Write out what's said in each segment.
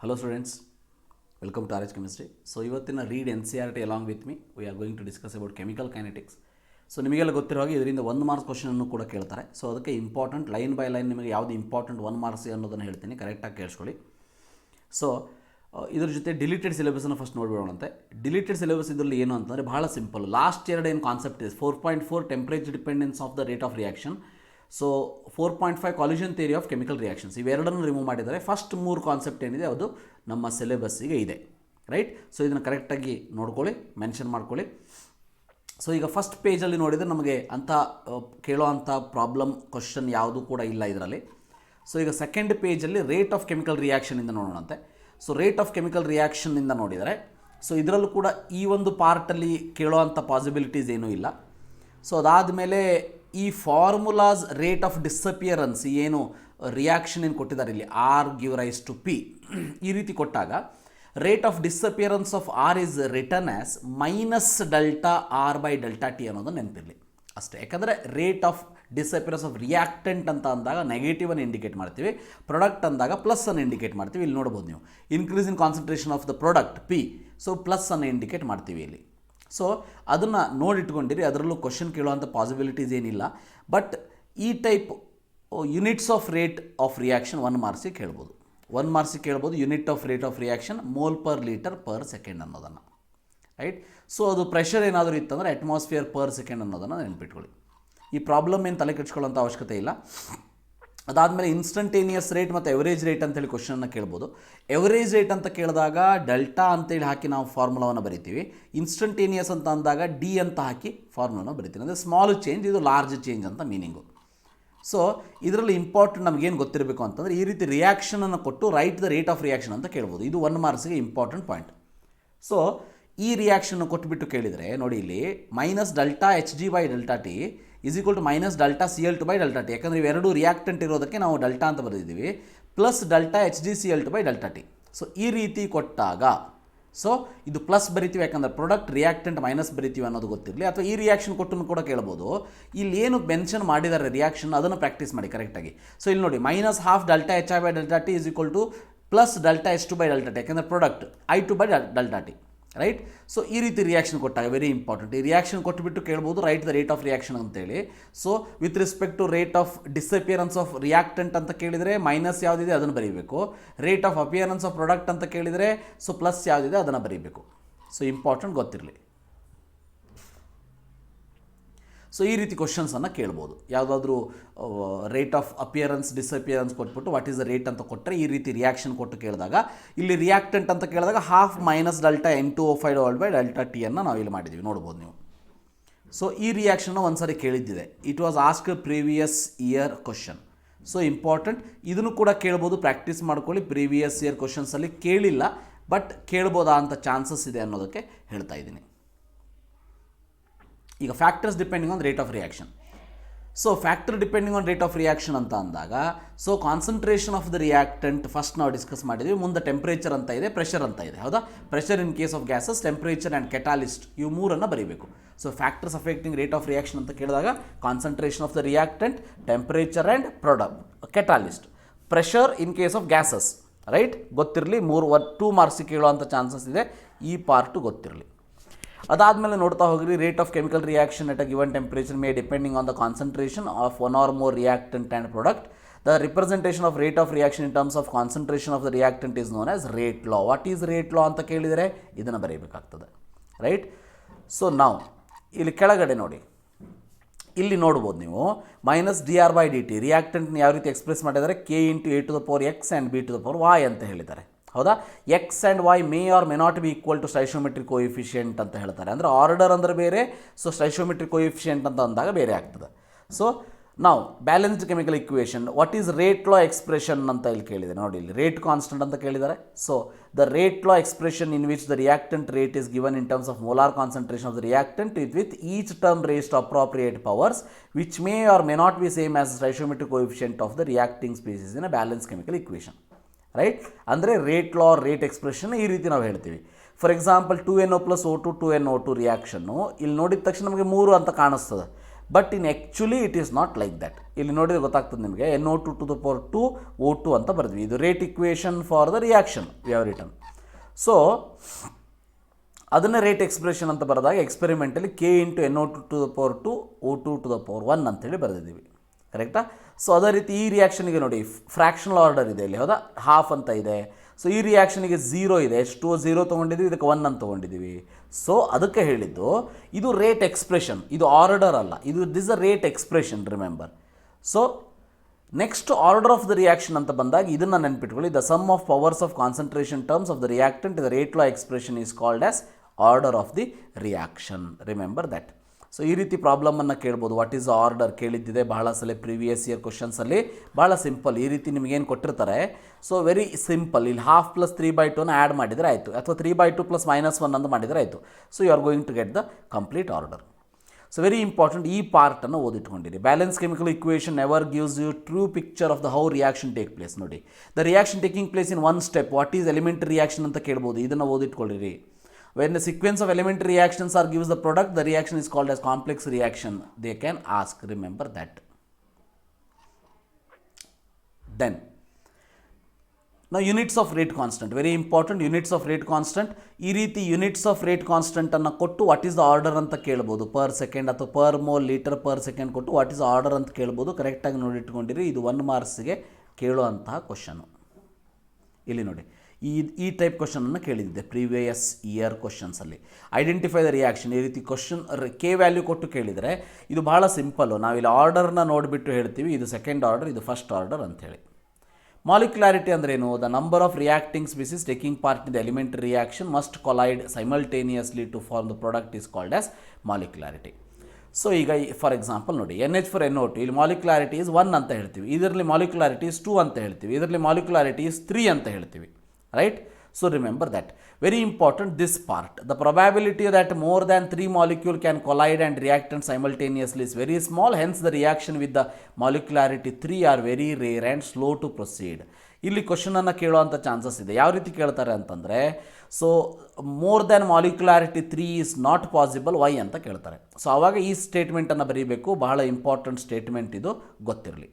Hello students, welcome to RH Chemistry. So ಇವತ್ತಿನ read NCERT along with me, we are going to discuss about chemical kinetics. So ನಿಮಗೆಲ್ಲ ಗೊತ್ತಿರೋ ಹಾಗೆ ಇದರಿಂದ 1 marks ಕ್ವಶನನ್ನು ಕೂಡ ಕೇಳ್ತಾರೆ. So ಅದಕ್ಕೆ ಇಂಪಾರ್ಟೆಂಟ್ ಲೈನ್ ಬೈ ಲೈನ್ ನಿಮಗೆ ಯಾವುದು ಇಂಪಾರ್ಟೆಂಟ್ 1 ಮಾರ್ಕ್ಸ್ ಅನ್ನೋದನ್ನು ಹೇಳ್ತೀನಿ, ಕರೆಕ್ಟಾಗಿ ಕೇಳಿಸ್ಕೊಳ್ಳಿ. ಸೊ ಇದ್ರ ಜೊತೆ ಡಿಲೀಟೆಡ್ ಸಿಲೆಬಸನ್ನು ಫಸ್ಟ್ ನೋಡಿಬಿಡೋಣಂತೆ. ಡಿಲೀಟೆಡ್ ಸಿಲೆಬಸ್ ಇದರಲ್ಲಿ ಏನು ಅಂತಂದರೆ ಭಾಳ ಸಿಂಪಲ್. ಲಾಸ್ಟ್ ಎರಡು ಏನು ಕಾನ್ಸೆಪ್ಟ್ ಇದೆ, 4.4 temperature dependence of the rate of reaction, so 4.5 collision theory of chemical reactions, ಇವೆರಡನ್ನು ರಿಮೂವ್ ಮಾಡಿದ್ದಾರೆ. ಫಸ್ಟ್ 3 ಕಾನ್ಸೆಪ್ಟ್ ಏನಿದೆ ಅದು ನಮ್ಮ ಸಿಲೆಬಸ್ಸಿಗೆ ಇದೆ, ರೈಟ್. ಸೊ ಇದನ್ನು ಕರೆಕ್ಟಾಗಿ ನೋಡ್ಕೊಳ್ಳಿ, ಮೆನ್ಷನ್ ಮಾಡ್ಕೊಳ್ಳಿ. ಸೊ ಈಗ ಫಸ್ಟ್ ಪೇಜಲ್ಲಿ ನೋಡಿದರೆ ನಮಗೆ ಅಂಥ ಕೇಳೋ ಅಂಥ ಪ್ರಾಬ್ಲಮ್ ಕ್ವಶನ್ ಯಾವುದೂ ಕೂಡ ಇಲ್ಲ ಇದರಲ್ಲಿ. ಸೊ ಈಗ ಸೆಕೆಂಡ್ ಪೇಜಲ್ಲಿ ರೇಟ್ ಆಫ್ ಕೆಮಿಕಲ್ ರಿಯಾಕ್ಷನಿಂದ ನೋಡೋಣಂತೆ. ಸೊ ರೇಟ್ ಆಫ್ ಕೆಮಿಕಲ್ ರಿಯಾಕ್ಷನ್ನಿಂದ ನೋಡಿದರೆ ಸೊ ಇದರಲ್ಲೂ ಕೂಡ ಈ ಒಂದು ಪಾರ್ಟಲ್ಲಿ ಕೇಳೋ ಅಂಥ ಪಾಸಿಬಿಲಿಟೀಸ್ ಏನೂ ಇಲ್ಲ. ಸೊ ಅದಾದಮೇಲೆ ಈ ಫಾರ್ಮುಲಾಸ್ ರೇಟ್ ಆಫ್ ಡಿಸಪಿಯರೆನ್ಸ್ ಏನು ರಿಯಾಕ್ಷನ್ ಏನು ಕೊಟ್ಟಿದ್ದಾರೆ ಇಲ್ಲಿ, R give rise to P, ಈ ರೀತಿ ಕೊಟ್ಟಾಗ rate of disappearance of R is written as minus delta R by delta T ಅನ್ನೋದು ನೆನಪಿರಲಿ ಅಷ್ಟೇ. ಯಾಕಂದರೆ rate of disappearance of reactant ಅಂತ ಅಂದಾಗ ನೆಗೆಟಿವನ್ನು ಇಂಡಿಕೇಟ್ ಮಾಡ್ತೀವಿ, ಪ್ರಾಡಕ್ಟ್ ಅಂದಾಗ ಪ್ಲಸ್ಸನ್ನು ಇಂಡಿಕೇಟ್ ಮಾಡ್ತೀವಿ. ಇಲ್ಲಿ ನೋಡ್ಬೋದು ನೀವು increase in concentration of the product P, so ಪ್ಲಸ್ಸನ್ನು ಇಂಡಿಕೇಟ್ ಮಾಡ್ತೀವಿ ಇಲ್ಲಿ. ಸೊ ಅದನ್ನು ನೋಡಿಟ್ಕೊಂಡಿರಿ, ಅದರಲ್ಲೂ ಕ್ವಶನ್ ಕೇಳುವಂಥ ಪಾಸಿಬಿಲಿಟೀಸ್ ಏನಿಲ್ಲ. ಬಟ್ ಈ type units of rate of reaction 1 ಮಾರ್ಕ್ಸಿಗೆ ಕೇಳ್ಬೋದು, 1 ಮಾರ್ಕ್ಸಿಗೆ ಕೇಳ್ಬೋದು. Unit of rate of reaction mole per litre per second ಅನ್ನೋದನ್ನು, ರೈಟ್. ಸೊ ಅದು ಪ್ರೆಷರ್ ಏನಾದರೂ ಇತ್ತಂದರೆ ಅಟ್ಮಾಸ್ಫಿಯರ್ ಪರ್ ಸೆಕೆಂಡ್ ಅನ್ನೋದನ್ನು ನೆನ್ಪಿಟ್ಕೊಳ್ಳಿ. ಈ ಪ್ರಾಬ್ಲಮ್ ಏನು ತಲೆ ಕೆಡಿಸ್ಕೊಳ್ಳೋಂಥ ಅವಶ್ಯಕತೆ ಇಲ್ಲ. ಅದಾದಮೇಲೆ ಇನ್ಸ್ಟಂಟೇನಿಯಸ್ ರೇಟ್ ಮತ್ತು ಎವರೇಜ್ ರೇಟ್ ಅಂತೇಳಿ ಕ್ವಶನನ್ನು ಕೇಳ್ಬೋದು. ಎವರೇಜ್ ರೇಟ್ ಅಂತ ಕೇಳಿದಾಗ ಡೆಲ್ಟಾ ಅಂತೇಳಿ ಹಾಕಿ ನಾವು ಫಾರ್ಮುಲಾವನ್ನು ಬರಿತೀವಿ. ಇನ್ಸ್ಟಂಟೇನಿಯಸ್ ಅಂತ ಅಂದಾಗ ಡಿ ಅಂತ ಹಾಕಿ ಫಾರ್ಮುಲಾವನ್ನು ಬರಿತೀವಿ. ಅಂದರೆ ಸ್ಮಾಲ್ ಚೇಂಜ್, ಇದು ಲಾರ್ಜ್ ಚೇಂಜ್ ಅಂತ ಮೀನಿಂಗು. ಸೊ ಇದರಲ್ಲಿ ಇಂಪಾರ್ಟೆಂಟ್ ನಮಗೇನು ಗೊತ್ತಿರಬೇಕು ಅಂತಂದರೆ ಈ ರೀತಿ ರಿಯಾಕ್ಷನನ್ನು ಕೊಟ್ಟು write the rate of reaction ಅಂತ ಕೇಳ್ಬೋದು. ಇದು 1 ಮಾರ್ಕ್ಸಿಗೆ ಇಂಪಾರ್ಟೆಂಟ್ ಪಾಯಿಂಟ್. ಸೊ ಈ ರಿಯಾಕ್ಷನ್ನು ಕೊಟ್ಟುಬಿಟ್ಟು ಕೇಳಿದರೆ ನೋಡಿ ಇಲ್ಲಿ minus delta H G by delta T is equal to minus delta C L two by delta T. ಯಾಕಂದರೆ ಇವೆರಡು ರಿಯಾಕ್ಟೆಂಟ್ ಇರೋದಕ್ಕೆ ನಾವು ಡೆಲ್ಟಾ ಅಂತ ಬರೆದಿದ್ದೀವಿ, plus delta H G C L two by delta T. So ಈ ರೀತಿ ಕೊಟ್ಟಾಗ so ಇದು ಪ್ಲಸ್ ಬರಿತೀವಿ, ಯಾಕಂದರೆ ಪ್ರಾಡಕ್ಟ್ ರಿಯಾಕ್ಟೆಂಟ್ ಮೈನಸ್ ಬರಿತೀವಿ ಅನ್ನೋದು ಗೊತ್ತಿರಲಿ. ಅಥವಾ ಈ ರಿಯಾಕ್ಷನ್ ಕೊಟ್ಟು ಕೂಡ ಕೇಳ್ಬೋದು. ಇಲ್ಲಿ ಏನು ಮೆನ್ಷನ್ ಮಾಡಿದ್ದಾರೆ ರಿಯಾಕ್ಷನ್ ಅದನ್ನು ಪ್ರಾಕ್ಟೀಸ್ ಮಾಡಿ ಕರೆಕ್ಟಾಗಿ. ಸೊ ಇಲ್ಲಿ ನೋಡಿ minus half delta H I by delta T is equal to plus delta H two by delta T, ಯಾಕಂದರೆ product I two by delta T, right. So ಈ ರೀತಿ ರಿಯಾಕ್ಷನ್ ಕೊಟ್ಟಾಗ ವೆರಿ ಇಂಪಾರ್ಟೆಂಟ್. ಈ reaction ಕೊಟ್ಟುಬಿಟ್ಟು ಕೇಳ್ಬೋದು right the rate of reaction ಅಂತೇಳಿ. So with respect to rate of disappearance of reactant ಅಂತ ಕೇಳಿದರೆ ಮೈನಸ್ ಯಾವುದಿದೆ ಅದನ್ನು ಬರೀಬೇಕು. Rate of appearance of product ಅಂತ ಕೇಳಿದರೆ ಸೊ ಪ್ಲಸ್ ಯಾವುದಿದೆ ಅದನ್ನು ಬರೀಬೇಕು. ಸೊ ಇಂಪಾರ್ಟೆಂಟ್ ಗೊತ್ತಿರಲಿ. ಸೊ ಈ ರೀತಿ ಕ್ವಶನ್ಸನ್ನು ಕೇಳ್ಬೋದು. ಯಾವುದಾದ್ರೂ ರೇಟ್ ಆಫ್ ಅಪಿಯರೆನ್ಸ್ ಡಿಸಪಿಯರೆನ್ಸ್ ಕೊಟ್ಬಿಟ್ಟು ವಾಟ್ ಈಸ್ ದ ರೇಟ್ ಅಂತ ಕೊಟ್ಟರೆ ಈ ರೀತಿ ರಿಯಾಕ್ಷನ್ ಕೊಟ್ಟು ಕೇಳಿದಾಗ ಇಲ್ಲಿ ರಿಯಾಕ್ಟೆಂಟ್ ಅಂತ ಕೇಳಿದಾಗ half minus delta N2O5 divide by delta T ಅನ್ನು ನಾವು ಇಲ್ಲಿ ಮಾಡಿದ್ದೀವಿ, ನೋಡ್ಬೋದು ನೀವು. ಸೊ ಈ ರಿಯಾಕ್ಷನ್ನ ಒಂದು ಸಾರಿ ಕೇಳಿದ್ದಿದೆ, it was ask previous year question. So important, ಇದನ್ನು ಕೂಡ ಕೇಳ್ಬೋದು, ಪ್ರಾಕ್ಟೀಸ್ ಮಾಡ್ಕೊಳ್ಳಿ. ಪ್ರೀವಿಯಸ್ ಇಯರ್ ಕ್ವಶನ್ಸಲ್ಲಿ ಕೇಳಿಲ್ಲ, ಬಟ್ ಕೇಳ್ಬೋದಾ ಅಂತ ಚಾನ್ಸಸ್ ಇದೆ ಅನ್ನೋದಕ್ಕೆ ಹೇಳ್ತಾ ಇದ್ದೀನಿ. ಈಗ factors depending on rate of reaction. So factor depending on rate of reaction ಅಂತ ಅಂದಾಗ so concentration of the reactant first ನಾವು ಡಿಸ್ಕಸ್ ಮಾಡಿದ್ವಿ. ಮುಂದೆ ಟೆಂಪ್ರೇಚರ್ ಅಂತ ಇದೆ, ಪ್ರೆಷರ್ ಅಂತ ಇದೆ, ಹೌದಾ. Pressure in case of gases, temperature and catalyst, ಇವು ಮೂರನ್ನು ಬರೀಬೇಕು. So factors affecting rate of reaction ಅಂತ ಕೇಳಿದಾಗ concentration of the reactant, temperature and product, catalyst, pressure in case of gases, right. ಗೊತ್ತಿರಲಿ. 2 ಮಾರ್ಕ್ಸಿಗೆ ಕೇಳುವಂಥ ಚಾನ್ಸಸ್ ಇದೆ, ಈ ಪಾರ್ಟು ಗೊತ್ತಿರಲಿ. ಅದಾದಮೇಲೆ ನೋಡ್ತಾ ಹೋಗ್ರಿ, rate of chemical reaction at a given temperature may depending on the concentration of 1 or more reactant and product. The representation of rate of reaction in terms of concentration of the reactant is known as rate law. What is rate law ಅಂತ ಕೇಳಿದರೆ ಇದನ್ನು ಬರೀಬೇಕಾಗ್ತದೆ, right. So ನಾವು ಇಲ್ಲಿ ಕೆಳಗಡೆ ನೋಡಿ, ಇಲ್ಲಿ ನೋಡ್ಬೋದು ನೀವು minus d r by d t, ರಿಯಾಕ್ಟೆಂಟ್ನ ಯಾವ ರೀತಿ ಎಕ್ಸ್ಪ್ರೆಸ್ ಮಾಡಿದ್ದಾರೆ, k into a to the power x and b to the power y ಅಂತ ಹೇಳಿದ್ದಾರೆ, ಹೌದಾ. X and y may or may not be equal to stoichiometric coefficient ಅಂತ ಹೇಳ್ತಾರೆ. ಅಂದರೆ ಆರ್ಡರ್ ಅಂದರೆ ಬೇರೆ, ಸೊ ಸ್ಟೈಷಿಯೋಮೆಟ್ರಿಕ್ ಕೋಎಫಿಷಿಯೆಂಟ್ ಅಂತ ಅಂದಾಗ ಬೇರೆ ಆಗ್ತದೆ. ಸೊ ನಾವು balanced chemical equation, what is rate law expression ಅಂತ ಇಲ್ಲಿ ಕೇಳಿದೆ ನೋಡಿ. ಇಲ್ಲಿ ರೇಟ್ ಕಾನ್ಸ್ಟೆಂಟ್ ಅಂತ ಕೇಳಿದ್ದಾರೆ. So the rate law expression in which the reactant rate is given in terms of molar concentration of the reactant with each term raised appropriate powers which may or may not be same as stoichiometric coefficient of the reacting species in a balance chemical equation, right. ಅಂದರೆ rate ಲಾ rate expression ಈ ರೀತಿ ನಾವು ಹೇಳ್ತೀವಿ. For example 2NO + O2 2NO2 reaction ಇಲ್ಲಿ ನೋಡಿದ ತಕ್ಷಣ ನಮಗೆ 3 ಅಂತ ಕಾಣಿಸ್ತದೆ. But in actually it is not like that. ಇಲ್ಲಿ ನೋಡಿದ್ರೆ ಗೊತ್ತಾಗ್ತದೆ ನಿಮಗೆ, NO2 to the power 2 O2 ಅಂತ ಬರೆದ್ವಿ. ಇದು rate equation for the reaction we have written. So ಅದನ್ನೇ ರೇಟ್ ಎಕ್ಸ್ಪ್ರೆಷನ್ ಅಂತ ಬರೆದಾಗ experimentally K into NO2 to the power 2 O2 to the power 1 ಅಂತೇಳಿ ಬರೆದಿದ್ದೀವಿ, ಕರೆಕ್ಟಾ? ಸೊ ಅದೇ ರೀತಿ ಈ ರಿಯಾಕ್ಷನಿಗೆ ನೋಡಿ ಫ್ರ್ಯಾಕ್ಷನಲ್ ಆರ್ಡರ್ ಇದೆ ಇಲ್ಲಿ, ಹೌದಾ? ಹಾಫ್ ಅಂತ ಇದೆ. ಸೊ ಈ ರಿಯಾಕ್ಷನಿಗೆ 0 ಇದೆ, H2O 0 ತೊಗೊಂಡಿದ್ದೀವಿ, ಇದಕ್ಕೆ 1 ಅಂತ ತೊಗೊಂಡಿದ್ದೀವಿ. ಸೊ ಅದಕ್ಕೆ ಹೇಳಿದ್ದು ಇದು ರೇಟ್ ಎಕ್ಸ್ಪ್ರೆಷನ್, ಇದು ಆರ್ಡರ್ ಅಲ್ಲ, ಇದು this a rate expression, remember. So next order of the reaction ಅಂತ ಬಂದಾಗ ಇದನ್ನು ನೆನ್ಪಿಟ್ಕೊಳ್ಳಿ. The sum of powers of concentration terms of the reactant the rate law expression is called as order of the reaction, remember that. So ಈ ರೀತಿ ಪ್ರಾಬ್ಲಮನ್ನು ಕೇಳ್ಬೋದು. What is order ಕೇಳಿದ್ದಿದೆ ಬಹಳ ಸಲ previous year ಕ್ವಶನ್ಸಲ್ಲಿ. ಭಾಳ ಸಿಂಪಲ್, ಈ ರೀತಿ ನಿಮಗೇನು ಕೊಟ್ಟಿರ್ತಾರೆ, ಸೊ ವೆರಿ ಸಿಂಪಲ್. ಇಲ್ಲಿ ಹಾಫ್ ಪ್ಲಸ್ 3/2 ಆ್ಯಡ್ ಮಾಡಿದರೆ ಆಯಿತು, ಅಥವಾ 3/2 ಪ್ಲಸ್ -1 ಅಂತ ಮಾಡಿದರೆ ಆಯಿತು. So you are going to get the complete order. So very important, ಈ ಪಾರ್ಟನ್ನು ಓದಿಟ್ಕೊಂಡಿರಿ. Balance chemical equation never gives you true picture of the how reaction take place. ನೋಡಿ, the reaction taking place in one step, what is elementary reaction ಅಂತ ಕೇಳ್ಬೋದು, ಇದನ್ನು ಓದಿಟ್ಕೊಳ್ಳಿರಿ. When the sequence of elementary reactions are gives the product, the reaction is called as complex reaction. They can ask, remember that. Then, now units of rate constant, very important, units of rate constant. ಈ ರೀತಿ units of rate constant ಅನ್ನು ಕೊಟ್ಟು what is the order ಅಂತ ಕೇಳ್ಬೋದು, per second ಅಥವಾ per mole liter per second ಕೊಟ್ಟು what is the order ಅಂತ ಕೇಳ್ಬೋದು. ಕರೆಕ್ಟಾಗಿ ನೋಡಿಟ್ಕೊಂಡಿರಿ, ಇದು 1 ಮಾರ್ಕ್ಸ್ಗೆ ಕೇಳುವಂತಹ ಕ್ವಶನು. ಇಲ್ಲಿ ನೋಡಿ, ಈ ಟೈಪ್ ಕ್ವಶನನ್ನು ಕೇಳಿದ್ದೆ ಪ್ರೀವಿಯಸ್ ಇಯರ್ ಕ್ವಶನ್ಸಲ್ಲಿ. ಐಡೆಂಟಿಫೈ ದ ರಿಯಾಕ್ಷನ್, ಈ ರೀತಿ ಕ್ವಶನ್ ಕೆ ವ್ಯಾಲ್ಯೂ ಕೊಟ್ಟು ಕೇಳಿದರೆ ಇದು ಭಾಳ ಸಿಂಪಲ್ಲು. ನಾವಿಲ್ಲಿ ಆರ್ಡರ್ನ ನೋಡಿಬಿಟ್ಟು ಹೇಳ್ತೀವಿ, ಇದು ಸೆಕೆಂಡ್ ಆರ್ಡರ್, ಇದು ಫಸ್ಟ್ ಆರ್ಡರ್ ಅಂಥೇಳಿ. ಮಾಲಿಕ್ಯುಲಾರಿಟಿ ಅಂದ್ರೇನು? The number of reacting species taking part in the elementary reaction must collide simultaneously to form the product is called as molecularity. So ಈಗ ಫಾರ್ ಎಕ್ಸಾಂಪಲ್ ನೋಡಿ, NH for NO2, ಇಲ್ಲಿ ಮಾಲಿಕ್ಯುಲಾರಿಟಿ is 1 ಅಂತ ಹೇಳ್ತೀವಿ, ಇದರಲ್ಲಿ ಮಾಲಿಕ್ಯುಲಾರಿಟಿ is 2 ಅಂತ ಹೇಳ್ತೀವಿ, ಇದರಲ್ಲಿ ಮಾಲಿಕ್ಯುಲಾರಿಟಿ ಈಸ್ 3 ಅಂತ ಹೇಳ್ತೀವಿ, right? So remember that. Very important, this part. The probability that more than 3 molecules can collide and react simultaneously is very small. Hence, the reaction with the molecularity 3 are very rare and slow to proceed. ಇಲ್ಲಿ ಕ್ವಶನನ್ನು ಕೇಳುವಂಥ chances ಇದೆ. ಯಾವ ರೀತಿ ಕೇಳ್ತಾರೆ ಅಂತಂದರೆ, so more than molecularity 3 is not possible, why ಅಂತ ಕೇಳ್ತಾರೆ. So ಆವಾಗ ಈ ಸ್ಟೇಟ್ಮೆಂಟನ್ನು ಬರೀಬೇಕು, ಬಹಳ ಇಂಪಾರ್ಟೆಂಟ್ ಸ್ಟೇಟ್ಮೆಂಟ್ ಇದು, ಗೊತ್ತಿರಲಿ.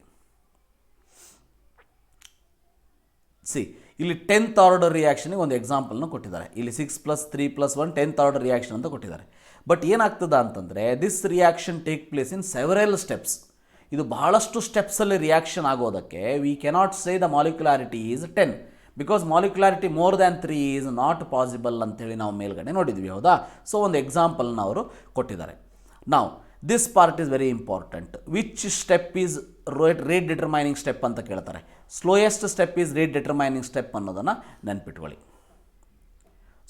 ಸಿ, ಇಲ್ಲಿ 10th ಆರ್ಡರ್ ರಿಯಾಕ್ಷನಿಗೆ ಒಂದು ಎಕ್ಸಾಂಪಲ್ನ ಕೊಟ್ಟಿದ್ದಾರೆ. ಇಲ್ಲಿ 6 + 3 + 1 10th ಆರ್ಡರ್ ರಿಯಾಕ್ಷನ್ ಅಂತ ಕೊಟ್ಟಿದ್ದಾರೆ. ಬಟ್ ಏನಾಗ್ತದ ಅಂತಂದರೆ, this reaction take place in several steps. ಇದು ಬಹಳಷ್ಟು ಸ್ಟೆಪ್ಸಲ್ಲಿ ರಿಯಾಕ್ಷನ್ ಆಗೋದಕ್ಕೆ we cannot say the molecularity is 10 because molecularity more than 3 is not possible ಅಂತೇಳಿ ನಾವು ಮೇಲ್ಗಡೆ ನೋಡಿದ್ವಿ, ಹೌದಾ? ಸೊ ಒಂದು ಎಕ್ಸಾಂಪಲ್ನ ಅವರು ಕೊಟ್ಟಿದ್ದಾರೆ. ನಾವು this part is very important. Which step is rate determining step ಅಂತ ಕೇಳ್ತಾರೆ. Slowest step is rate determining step ಅನ್ನೋದನ್ನು ನೆನ್ಪಿಟ್ಕೊಳ್ಳಿ.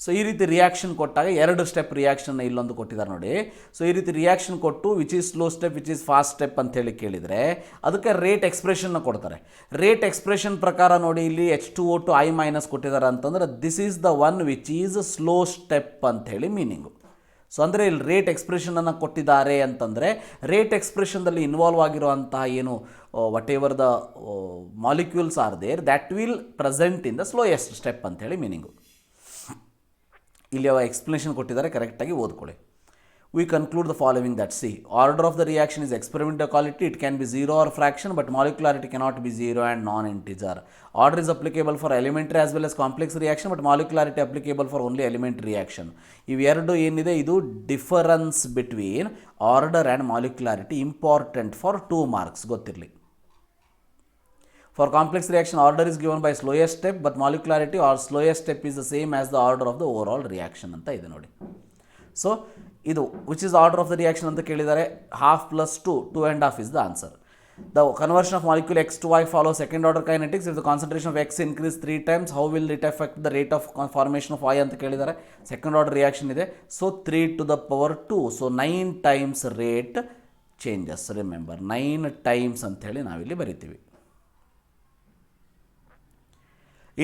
ಸೊ ಈ ರೀತಿ ರಿಯಾಕ್ಷನ್ ಕೊಟ್ಟಾಗ 2 ಸ್ಟೆಪ್ ರಿಯಾಕ್ಷನ್ನ ಇಲ್ಲೊಂದು ಕೊಟ್ಟಿದ್ದಾರೆ ನೋಡಿ. ಸೊ ಈ ರೀತಿ ರಿಯಾಕ್ಷನ್ ಕೊಟ್ಟು which is slow step, which is fast step ಅಂತೇಳಿ ಕೇಳಿದರೆ ಅದಕ್ಕೆ ರೇಟ್ ಎಕ್ಸ್ಪ್ರೆಷನ್ನ ಕೊಡ್ತಾರೆ. ರೇಟ್ ಎಕ್ಸ್ಪ್ರೆಷನ್ ಪ್ರಕಾರ ನೋಡಿ, ಇಲ್ಲಿ H2O to I- ಕೊಟ್ಟಿದ್ದಾರೆ ಅಂತಂದರೆ this is the one which is slow step ಅಂಥೇಳಿ ಮೀನಿಂಗು. ಸೊ ಅಂದರೆ ಇಲ್ಲಿ ರೇಟ್ ಎಕ್ಸ್ಪ್ರೆಷನನ್ನು ಕೊಟ್ಟಿದ್ದಾರೆ ಅಂತಂದರೆ ರೇಟ್ ಎಕ್ಸ್ಪ್ರೆಷನ್ದಲ್ಲಿ ಇನ್ವಾಲ್ವ್ ಆಗಿರುವಂತಹ ಏನು whatever the molecules are there that will present in the slowest step ಅಂತೇಳಿ ಮೀನಿಂಗು. ಇಲ್ಲಿ ಅವ ಎಕ್ಸ್ಪ್ಲನೇಷನ್ ಕೊಟ್ಟಿದ್ದಾರೆ, ಕರೆಕ್ಟಾಗಿ ಓದ್ಕೊಳ್ಳಿ. we conclude the following that see, order of the reaction is experimental quality, it can be 0 or fraction, but molecularity cannot be 0 and non-integer. Order is applicable for elementary as well as complex reaction, but molecularity applicable for only elementary reaction. ಇವೆರಡು ಏನಿದೆ ಇದು difference between order and molecularity important for 2 marks ಗೊತ್ತಿರಲಿ. For complex reaction, order is given by slowest step, but molecularity or slowest step is the same as the order of the overall reaction ಅಂತ ಇದೆ ನೋಡಿ. So ಇದು which is order of the reaction ಅಂತ ಕೇಳಿದ್ದಾರೆ. 1/2 + 2, 2.5 is the answer. The conversion of molecule X to Y follows second order kinetics. If the concentration of X increase 3 times, how will it affect the rate of formation of Y ಅಂತ ಕೇಳಿದ್ದಾರೆ. Second order reaction ಇದೆ. So 3 to the power 2, so 9 times rate changes. Remember 9 times ಅಂಥೇಳಿ ನಾವಿಲ್ಲಿ ಬರಿತೀವಿ.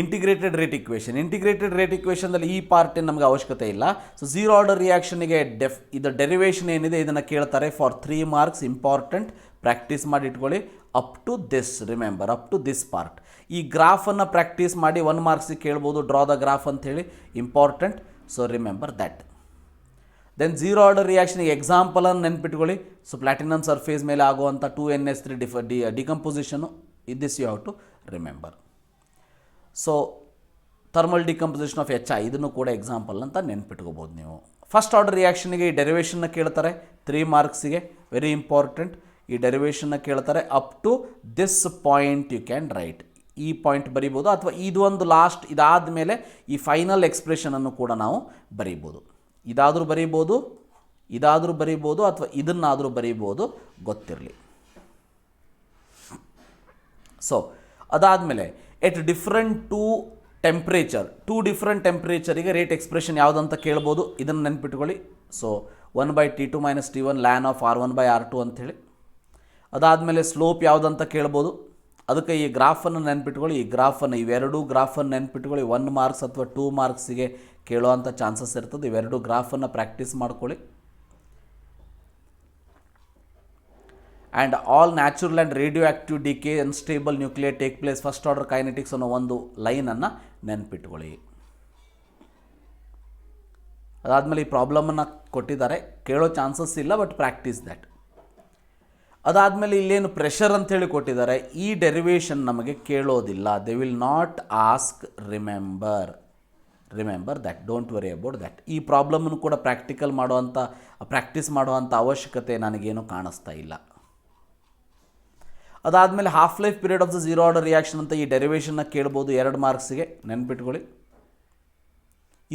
Integrated rate equation, integrated rate ಇಕ್ವೇಷನ್ದಲ್ಲಿ ಈ part ನಮಗೆ ಅವಶ್ಯಕತೆ ಇಲ್ಲ. ಸೊ 0 ಆರ್ಡರ್ ರಿಯಾಕ್ಷನ್ಗೆ ಇದು ಡೆರಿವೇಷನ್ ಏನಿದೆ ಇದನ್ನು ಕೇಳ್ತಾರೆ ಫಾರ್ 3 ಮಾರ್ಕ್ಸ್. ಇಂಪಾರ್ಟೆಂಟ್, ಪ್ರಾಕ್ಟೀಸ್ ಮಾಡಿ ಇಟ್ಕೊಳ್ಳಿ. Up to this, remember up to this part. ಈ ಗ್ರಾಫನ್ನು ಪ್ರಾಕ್ಟೀಸ್ ಮಾಡಿ 1 ಮಾರ್ಕ್ಸಿಗೆ ಕೇಳ್ಬೋದು, ಡ್ರಾ ದ ಗ್ರಾಫ್ ಅಂಥೇಳಿ important. So remember that. Then zero order ರಿಯಾಕ್ಷನ್ಗೆ ಎಕ್ಸಾಂಪಲನ್ನು ನೆನ್ಪಿಟ್ಕೊಳ್ಳಿ. ಸೊ ಪ್ಲಾಟಿನಮ್ ಸರ್ಫೇಸ್ ಮೇಲೆ ಆಗುವಂಥ 2NH3 decomposition this you have to remember. So thermal decomposition of HI ಇದನ್ನು ಕೂಡ ಎಕ್ಸಾಂಪಲ್ ಅಂತ ನೆನ್ಪಿಟ್ಕೋಬೋದು ನೀವು. ಫಸ್ಟ್ ಆರ್ಡರ್ ರಿಯಾಕ್ಷನ್ಗೆ ಈ ಡೆರಿವೇಷನ್ನ ಕೇಳ್ತಾರೆ 3 ಮಾರ್ಕ್ಸಿಗೆ, ವೆರಿ ಇಂಪಾರ್ಟೆಂಟ್. ಈ ಡೆರಿವೇಷನ್ನ ಕೇಳ್ತಾರೆ up to this point you can write. ಈ ಪಾಯಿಂಟ್ ಬರಿಬೋದು, ಅಥವಾ ಇದು ಒಂದು ಲಾಸ್ಟ್, ಇದಾದ ಮೇಲೆ ಈ ಫೈನಲ್ ಎಕ್ಸ್ಪ್ರೆಷನನ್ನು ಕೂಡ ನಾವು ಬರೀಬೋದು. ಇದಾದರೂ ಬರೀಬೋದು ಅಥವಾ ಇದನ್ನಾದರೂ ಬರೀಬೋದು, ಗೊತ್ತಿರಲಿ. ಸೊ ಅದಾದಮೇಲೆ ಎಟ್ ಡಿಫ್ರೆಂಟ್ ಟೂ ಡಿಫ್ರೆಂಟ್ ಟೆಂಪ್ರೇಚರಿಗೆ ರೇಟ್ ಎಕ್ಸ್ಪ್ರೆಷನ್ ಯಾವುದಂತ ಕೇಳ್ಬೋದು, ಇದನ್ನು ನೆನ್ಪಿಟ್ಕೊಳ್ಳಿ. So 1/T2 - T1 ln of R1/R2 ಅಂಥೇಳಿ. ಅದಾದಮೇಲೆ ಸ್ಲೋಪ್ ಯಾವುದಂತ ಕೇಳ್ಬೋದು, ಅದಕ್ಕೆ ಈ ಗ್ರಾಫನ್ನು ನೆನ್ಪಿಟ್ಕೊಳ್ಳಿ. ಇವೆರಡೂ ಗ್ರಾಫನ್ನು ನೆನ್ಪಿಟ್ಕೊಳ್ಳಿ. 1 ಮಾರ್ಕ್ಸ್ ಅಥವಾ 2 ಮಾರ್ಕ್ಸಿಗೆ ಕೇಳೋವಂಥ ಚಾನ್ಸಸ್ ಇರ್ತದೆ. ಇವೆರಡು ಗ್ರಾಫನ್ನು ಪ್ರಾಕ್ಟೀಸ್ ಮಾಡ್ಕೊಳ್ಳಿ. And all natural and radioactive decay unstable nuclear take place first order kinetics ಅನ್ನೋ ಒಂದು ಲೈನನ್ನು ನೆನ್ಪಿಟ್ಕೊಳ್ಳಿ. ಅದಾದಮೇಲೆ ಈ ಪ್ರಾಬ್ಲಮನ್ನು ಕೊಟ್ಟಿದ್ದಾರೆ, ಕೇಳೋ ಚಾನ್ಸಸ್ ಇಲ್ಲ, ಬಟ್ ಪ್ರಾಕ್ಟೀಸ್ ದ್ಯಾಟ್. ಅದಾದಮೇಲೆ ಇಲ್ಲೇನು ಪ್ರೆಷರ್ ಅಂಥೇಳಿ ಕೊಟ್ಟಿದ್ದಾರೆ, ಈ ಡೆರಿವೇಷನ್ ನಮಗೆ ಕೇಳೋದಿಲ್ಲ. They will not ask remember that, don't worry about that. ಈ ಪ್ರಾಬ್ಲಮನ್ನು ಕೂಡ ಪ್ರಾಕ್ಟೀಸ್ ಮಾಡುವಂಥ ಅವಶ್ಯಕತೆ ನನಗೇನು ಕಾಣಿಸ್ತಾ ಇಲ್ಲ. ಅದಾದಮೇಲೆ half life period of the zero order reaction ಅಂತ ಈ ಡೆರಿವೇಷನ್ನ ಕೇಳ್ಬೋದು 2 ಮಾರ್ಕ್ಸಿಗೆ, ನೆನ್ಪಿಟ್ಕೊಳ್ಳಿ.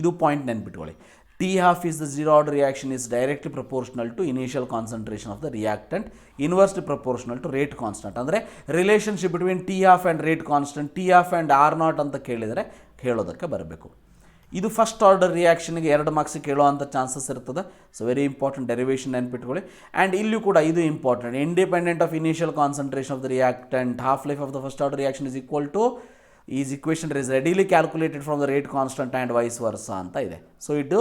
ಇದು ಪಾಯಿಂಟ್ ನೆನ್ಪಿಟ್ಕೊಳ್ಳಿ. T half is the zero order reaction is directly proportional to initial concentration of the reactant, inversely proportional to rate constant. ಅಂದರೆ relationship between T half and rate constant, T half and R0 ಅಂತ ಕೇಳಿದರೆ ಹೇಳೋದಕ್ಕೆ ಬರಬೇಕು. ಇದು first order ರಿಯಾಕ್ಷನ್ಗೆ 2 ಮಾರ್ಕ್ಸಿಗೆ ಕೇಳೋವಂಥ chances ಇರ್ತದೆ. So very important, derivation ನೆನ್ಪಿಟ್ಕೊಳ್ಳಿ. And ಇಲ್ಲೂ ಕೂಡ ಇದು important, independent of initial concentration of the reactant, half life of the first order reaction is equal to is equation is readily calculated from the rate constant and wise ವರ್ಸ ಅಂತ ಇದೆ. So ಇದು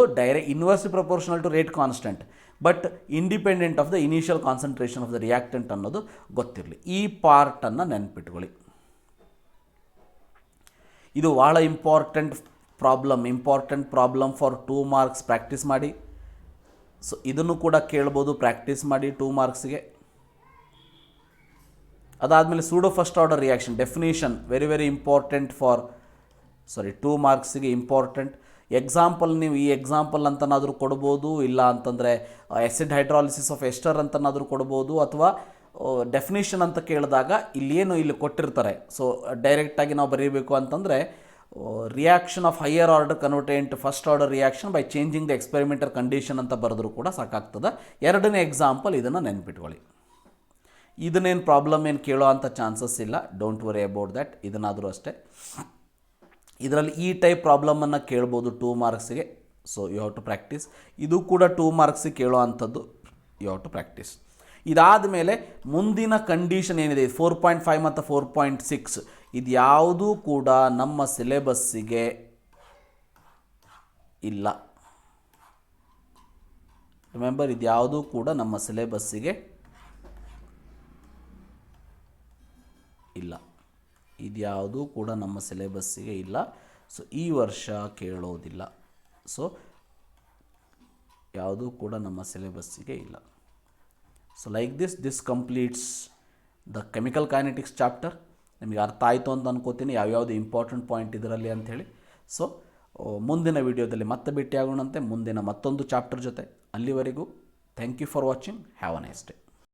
inversely proportional to rate constant but independent of the initial concentration of the reactant ಅನ್ನೋದು ಗೊತ್ತಿರಲಿ. ಈ ಪಾರ್ಟನ್ನು ನೆನ್ಪಿಟ್ಕೊಳ್ಳಿ. ಇದು ಭಾಳ important problem for 2 marks. Practice ಮಾಡಿ. ಸೊ ಇದನ್ನು ಕೂಡ ಕೇಳ್ಬೋದು, ಪ್ರಾಕ್ಟೀಸ್ ಮಾಡಿ 2 ಮಾರ್ಕ್ಸಿಗೆ. ಅದಾದಮೇಲೆ pseudo first order reaction definition very important 2 ಮಾರ್ಕ್ಸಿಗೆ ಇಂಪಾರ್ಟೆಂಟ್. ಎಕ್ಸಾಂಪಲ್ ನೀವು ಈ ಎಕ್ಸಾಂಪಲ್ ಅಂತನಾದರೂ ಕೊಡ್ಬೋದು, ಇಲ್ಲ ಅಂತಂದರೆ ಆ್ಯಸಿಡ್ ಹೈಡ್ರಾಲಿಸಿಸ್ ಆಫ್ ಎಸ್ಟರ್ ಅಂತನಾದರೂ ಕೊಡ್ಬೋದು, ಅಥವಾ ಡೆಫಿನೇಷನ್ ಅಂತ ಕೇಳಿದಾಗ ಇಲ್ಲಿ ಕೊಟ್ಟಿರ್ತಾರೆ. ಸೊ ಡೈರೆಕ್ಟಾಗಿ ನಾವು ಬರೀಬೇಕು ಅಂತಂದರೆ reaction of higher order converted into first order reaction by changing the experimental condition ಅಂತ ಬರೆದ್ರೂ ಕೂಡ ಸಾಕಾಗ್ತದೆ. 2ನೇ ಎಕ್ಸಾಂಪಲ್ ಇದನ್ನು ನೆನ್ಪಿಟ್ಕೊಳ್ಳಿ. ಇದನ್ನೇನು ಪ್ರಾಬ್ಲಮ್ ಏನು ಕೇಳೋ ಅಂಥ ಚಾನ್ಸಸ್ ಇಲ್ಲ, ಡೋಂಟ್ ವರಿ ಅಬೌಟ್ ದ್ಯಾಟ್. ಇದನ್ನಾದರೂ ಅಷ್ಟೇ. ಇದರಲ್ಲಿ ಈ ಟೈಪ್ ಪ್ರಾಬ್ಲಮನ್ನು ಕೇಳ್ಬೋದು 2 ಮಾರ್ಕ್ಸಿಗೆ. So you have to practice. ಇದು ಕೂಡ 2 ಮಾರ್ಕ್ಸಿಗೆ ಕೇಳೋ ಅಂಥದ್ದು, ಯು ಹ್ಯಾವ್ ಟು ಪ್ರಾಕ್ಟೀಸ್. ಇದಾದ ಮೇಲೆ ಮುಂದಿನ ಕಂಡೀಷನ್ ಏನಿದೆ 4.5 ಮತ್ತು 4.6 ಇದು ಯಾವುದೂ ಕೂಡ ನಮ್ಮ ಸಿಲೆಬಸ್ಸಿಗೆ ಇಲ್ಲ. ರಿಮೆಂಬರ್, ಇದು ಯಾವುದೂ ಕೂಡ ನಮ್ಮ ಸಿಲೆಬಸ್ಸಿಗೆ ಇಲ್ಲ. ಇದ್ಯಾವುದೂ ಕೂಡ ನಮ್ಮ ಸಿಲೆಬಸ್ಸಿಗೆ ಇಲ್ಲ. ಸೊ ಈ ವರ್ಷ ಕೇಳೋದಿಲ್ಲ. ಸೊ ಯಾವುದೂ ಕೂಡ ನಮ್ಮ ಸಿಲೆಬಸ್ಸಿಗೆ ಇಲ್ಲ. So like this completes the chemical kinetics chapter. ನಿಮಗೆ ಅರ್ಥ ಆಯಿತು ಅಂತ ಅನ್ಕೋತೀನಿ ಯಾವ್ಯಾವುದು ಇಂಪಾರ್ಟೆಂಟ್ ಪಾಯಿಂಟ್ ಇದರಲ್ಲಿ ಅಂಥೇಳಿ. ಸೊ ಮುಂದಿನ ವಿಡಿಯೋದಲ್ಲಿ ಮತ್ತೆ ಭೇಟಿಯಾಗೋಣಂತೆ ಮುಂದಿನ ಮತ್ತೊಂದು ಚಾಪ್ಟರ್ ಜೊತೆ. ಅಲ್ಲಿವರೆಗೂ thank you for watching. Have a nice day.